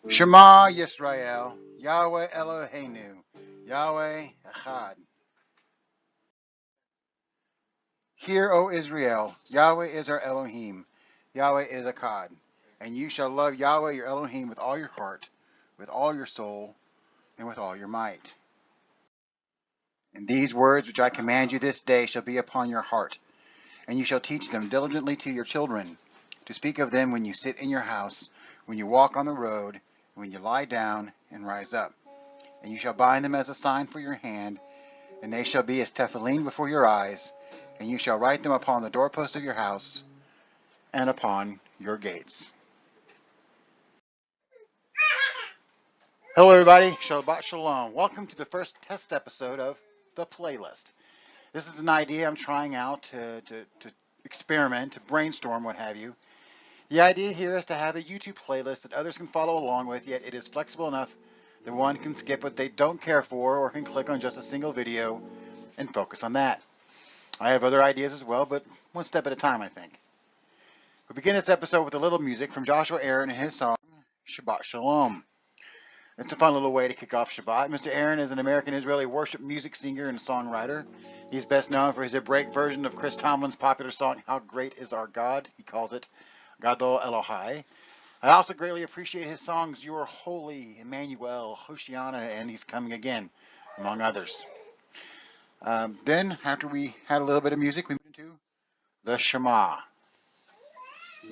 Shema Yisrael, Yahweh Eloheinu, Yahweh Echad. Hear, O Israel, Yahweh is our Elohim, Yahweh is Echad. And you shall love Yahweh your Elohim with all your heart, with all your soul, and with all your might. And these words which I command you this day shall be upon your heart, and you shall teach them diligently to your children, to speak of them when you sit in your house, when you walk on the road, when you lie down and rise up. And you shall bind them as a sign for your hand, and they shall be as tefillin before your eyes, and you shall write them upon the doorposts of your house and upon your gates. Hello, everybody. Shabbat Shalom. Welcome to the first test episode of The Playlist. This is an idea I'm trying out to experiment, to brainstorm, what have you. The idea here is to have a YouTube playlist that others can follow along with, yet it is flexible enough that one can skip what they don't care for or can click on just a single video and focus on that. I have other ideas as well, but one step at a time, I think. We begin this episode with a little music from Joshua Aaron and his song, Shabbat Shalom. It's a fun little way to kick off Shabbat. Mr. Aaron is an American-Israeli worship music singer and songwriter. He's best known for his Hebraic version of Chris Tomlin's popular song, How Great Is Our God? He calls it Gadol Elohai. I also greatly appreciate his songs, You Are Holy, Emmanuel, Hoshiana, and He's Coming Again, among others. Then, after we had a little bit of music, we moved into the Shema.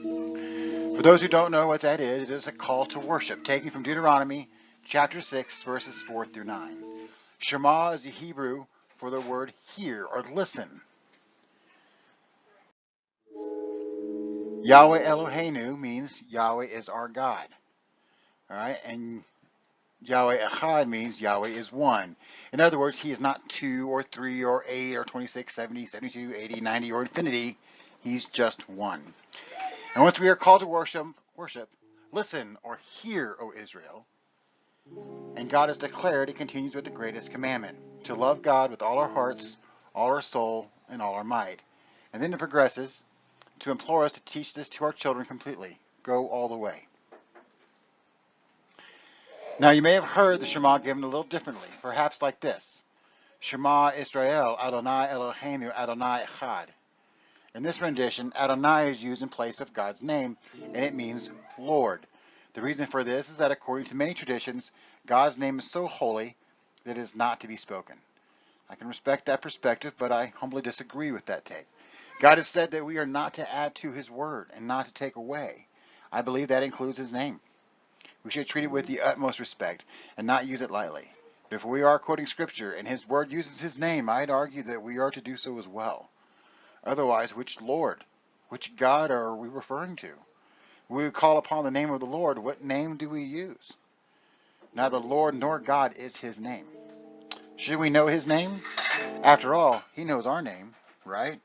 For those who don't know what that is, it is a call to worship, taken from Deuteronomy chapter 6, verses 4 through 9. Shema is the Hebrew for the word hear or listen. Yahweh Eloheinu means Yahweh is our God. All right, and Yahweh Echad means Yahweh is one. In other words, he is not 2 or 3 or 8 or 26, 70, 72, 80, 90, or infinity. He's just one. And once we are called to worship, listen or hear, O Israel. And God has declared, it continues with the greatest commandment, to love God with all our hearts, all our soul, and all our might. And then it progresses to implore us to teach this to our children completely. Go all the way. Now you may have heard the Shema given a little differently, perhaps like this. Shema Israel, Adonai Eloheinu, Adonai Echad. In this rendition, Adonai is used in place of God's name, and it means Lord. The reason for this is that according to many traditions, God's name is so holy that it is not to be spoken. I can respect that perspective, but I humbly disagree with that take. God has said that we are not to add to his word and not to take away. I believe that includes his name. We should treat it with the utmost respect and not use it lightly. But if we are quoting scripture and his word uses his name, I'd argue that we are to do so as well. Otherwise, which Lord, which God are we referring to? We call upon the name of the Lord. What name do we use? Neither Lord nor God is his name. Should we know his name? After all, he knows our name, right?